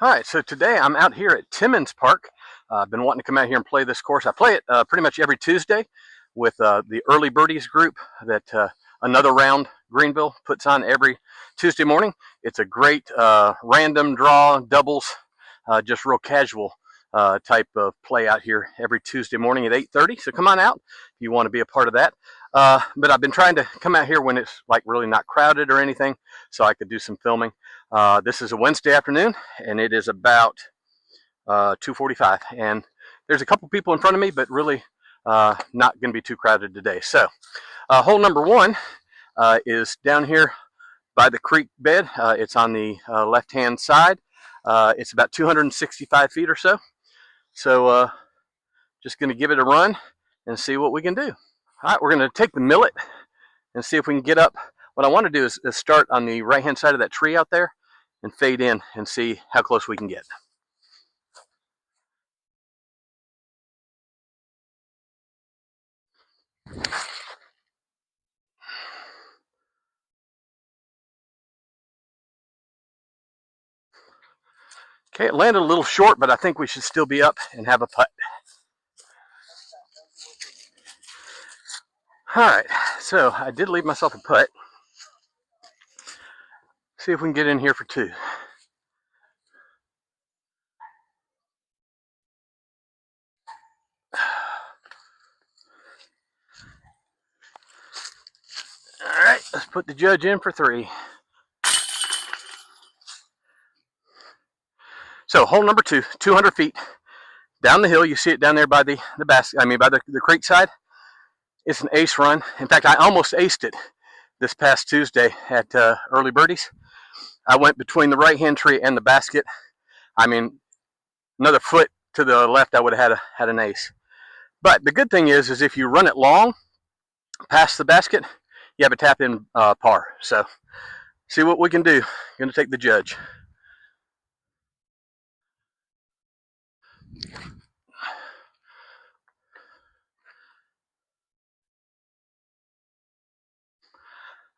All right, so today I'm out here at Timmons Park. I've been wanting to come out here and play this course. I play it pretty much every Tuesday with the Early Birdies group that Another Round Greenville puts on every Tuesday morning. It's a great random draw, doubles, just real casual type of play out here every Tuesday morning at 8:30. So come on out if you want to be a part of that. But I've been trying to come out here when it's like really not crowded or anything, so I could do some filming. This is a Wednesday afternoon, and it is about 2:45, and there's a couple people in front of me, but really not going to be too crowded today. So hole number one is down here by the creek bed. It's on the left-hand side. It's about 265 feet or so. So just going to give it a run and see what we can do. All right, we're going to take the millet and see if we can get up. What I want to do is start on the right-hand side of that tree out there and fade in and see how close we can get. Okay, it landed a little short, but I think we should still be up and have a putt. All right, so I did leave myself a putt. See if we can get in here for two. All right, let's put the judge in for three. So hole number two, 200 feet down the hill. You see it down there by the basket. I mean, by the creek side. It's an ace run. In fact, I almost aced it this past Tuesday at Early Birdies. I went between the right-hand tree and the basket. I mean, another foot to the left, I would have had an ace. But the good thing is if you run it long past the basket, you have a tap-in par. So see what we can do. I'm going to take the judge.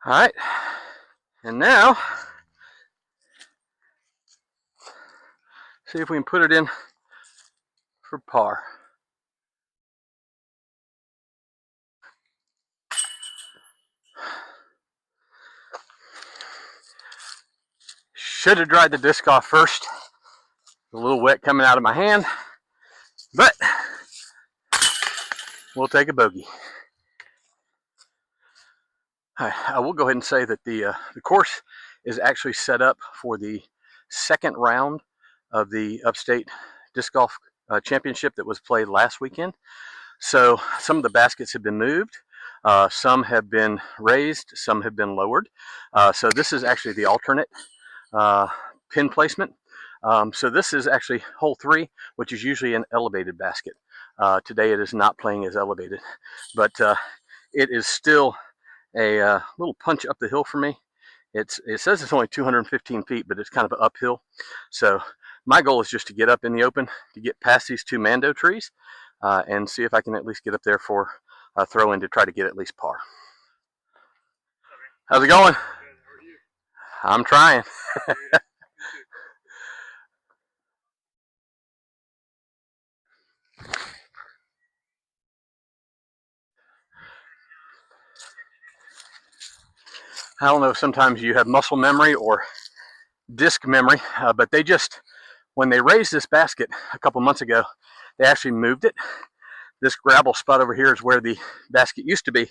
All right, and now see if we can put it in for par. Should have dried the disc off first. A little wet coming out of my hand, but we'll take a bogey. I will go ahead and say that the course is actually set up for the second round of the Upstate Disc Golf Championship that was played last weekend. So some of the baskets have been moved, some have been raised, some have been lowered. So this is actually the alternate pin placement. So this is actually hole three, which is usually an elevated basket. Today it is not playing as elevated, but it is still a little punch up the hill for me. It says it's only 215 feet, but it's kind of an uphill. So my goal is just to get up in the open, to get past these two Mando trees, and see if I can at least get up there for a throw in to try to get at least par. How's it going? Good. How are you? I'm trying. I don't know if sometimes you have muscle memory or disc memory, but they just, when they raised this basket a couple months ago, they actually moved it. This gravel spot over here is where the basket used to be.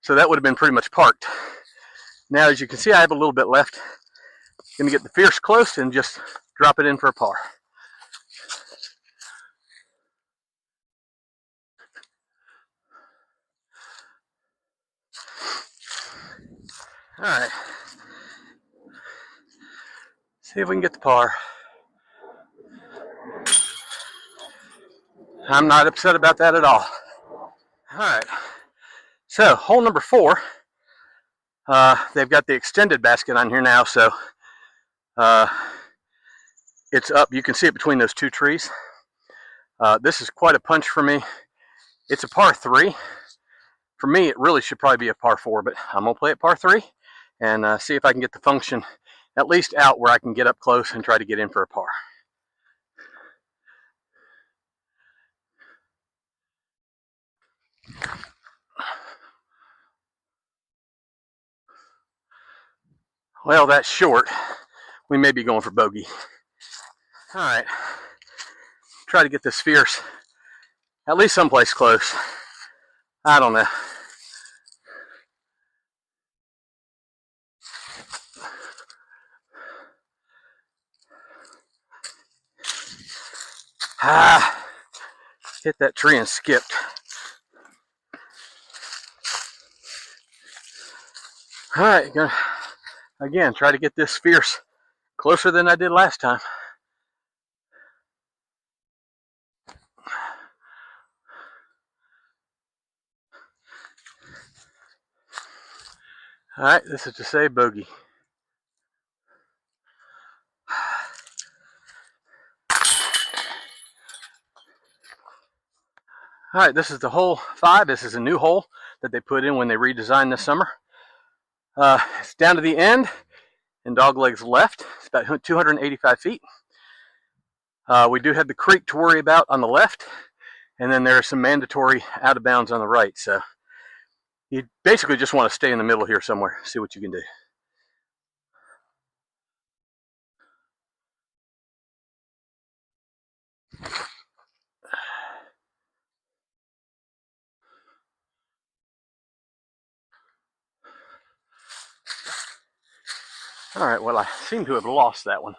So that would have been pretty much parked. Now, as you can see, I have a little bit left. Going to get the fierce close and just drop it in for a par. All right. See if we can get the par. I'm not upset about that at all. All right. So hole number four, they've got the extended basket on here now, so it's up. You can see it between those two trees. This is quite a punch for me. It's a par three. For me, it really should probably be a par four, but I'm gonna play it par three and see if I can get the function at least out where I can get up close and try to get in for a par. Well, that's short. We may be going for bogey. All right. Try to get this fierce at least someplace close. I don't know. Hit that tree and skipped. All right, gonna again try to get this fierce closer than I did last time. All right, this is to say bogey. All right, this is the hole 5. This is a new hole that they put in when they redesigned this summer. It's down to the end and doglegs left. It's about 285 feet. We do have the creek to worry about on the left, and then there are some mandatory out of bounds on the right. So you basically just want to stay in the middle here somewhere, see what you can do. All right, well, I seem to have lost that one.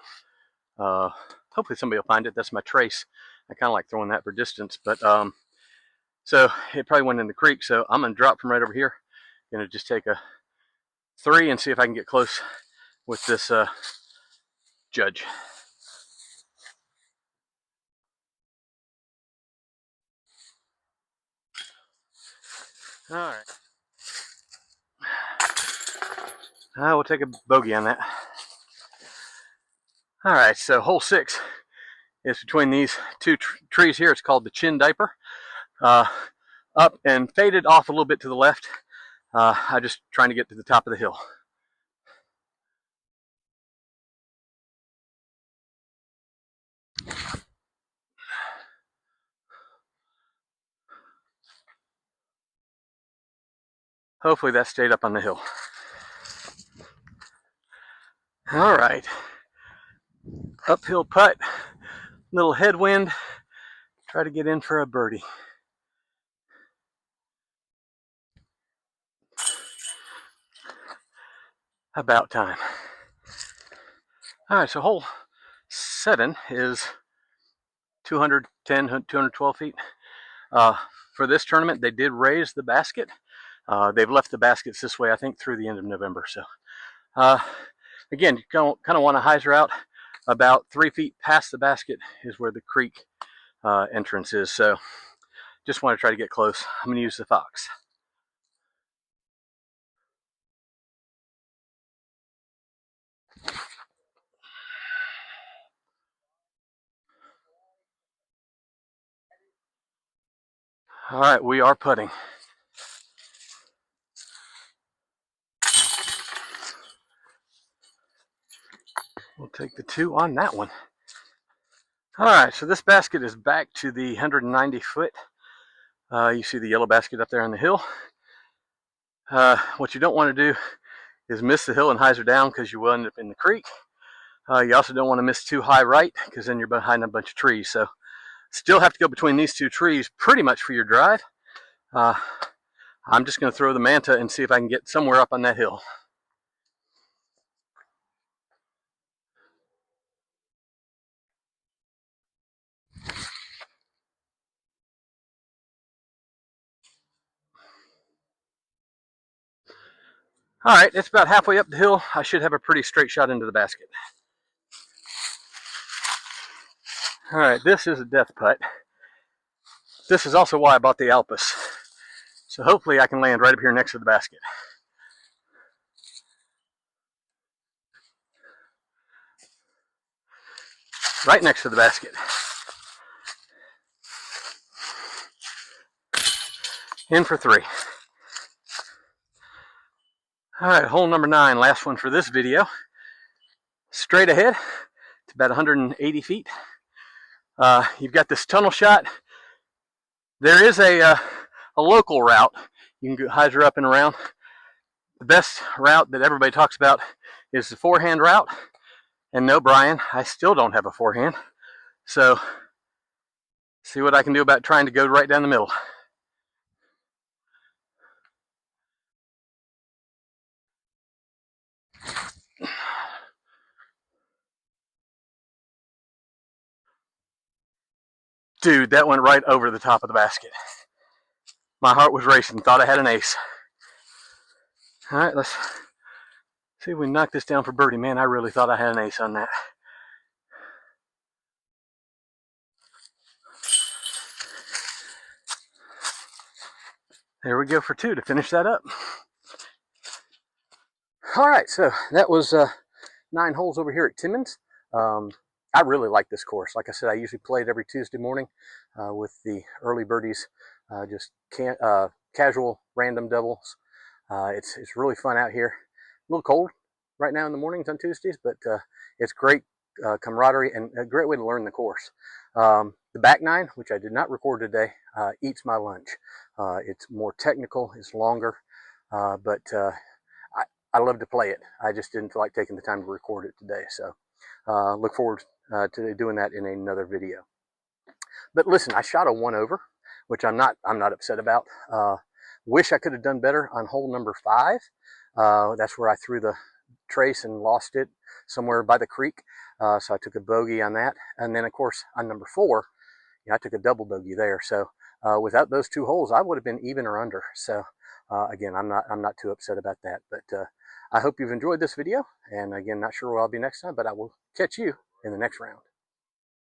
Hopefully somebody will find it. That's my trace. I kind of like throwing that for distance, but so it probably went in the creek. So I'm gonna drop from right over here. Gonna just take a 3 and see if I can get close with this judge. All right. I will take a bogey on that. All right, so hole 6 is between these two trees here. It's called the Chin Diaper. Up and faded off a little bit to the left. I'm just trying to get to the top of the hill. Hopefully that stayed up on the hill. All right, uphill putt, little headwind, try to get in for a birdie. About time. All right, so hole 7 is 210, 212 feet. For this tournament, they did raise the basket. They've left the baskets this way, I think, through the end of November. So, again, you kind of want to hyzer out. About 3 feet past the basket is where the creek entrance is. So, just want to try to get close. I'm going to use the Fox. All right, we are putting. We'll take the 2 on that one. All right, so this basket is back to the 190 foot. You see the yellow basket up there on the hill. What you don't want to do is miss the hill and hyzer down because you will end up in the creek. You also don't want to miss too high right because then you're behind a bunch of trees. So still have to go between these 2 trees pretty much for your drive. I'm just going to throw the Manta and see if I can get somewhere up on that hill. All right, it's about halfway up the hill. I should have a pretty straight shot into the basket. All right, this is a death putt. This is also why I bought the Alpus. So hopefully I can land right up here next to the basket. Right next to the basket. In for 3. All right, hole number 9, last one for this video. straight ahead. It's about 180 feet. You've got this tunnel shot. There is a local route. You can go hyzer up and around. The best route that everybody talks about is the forehand route. And no, Brian, I still don't have a forehand. So, see what I can do about trying to go right down the middle. Dude, that went right over the top of the basket. My heart was racing, thought I had an ace. All right, let's see if we can knock this down for birdie. Man, I really thought I had an ace on that. There we go for 2 to finish that up. All right, so that was 9 holes over here at Timmons. I really like this course. Like I said, I usually play it every Tuesday morning with the early birdies, just casual random doubles. It's really fun out here. A little cold right now in the mornings on Tuesdays, but it's great camaraderie and a great way to learn the course. The back 9, which I did not record today, eats my lunch. It's more technical, it's longer, but I love to play it. I just didn't feel like taking the time to record it today, so look forward to doing that in another video. But listen, I shot a 1 over, which I'm not upset about. Wish I could have done better on hole number 5. That's where I threw the trace and lost it somewhere by the creek. So I took a bogey on that, and then of course on number 4, I took a double bogey there. So without those 2 holes, I would have been even or under. So again, I'm not too upset about that. But I hope you've enjoyed this video. And again, not sure where I'll be next time, but I will catch you in the next round.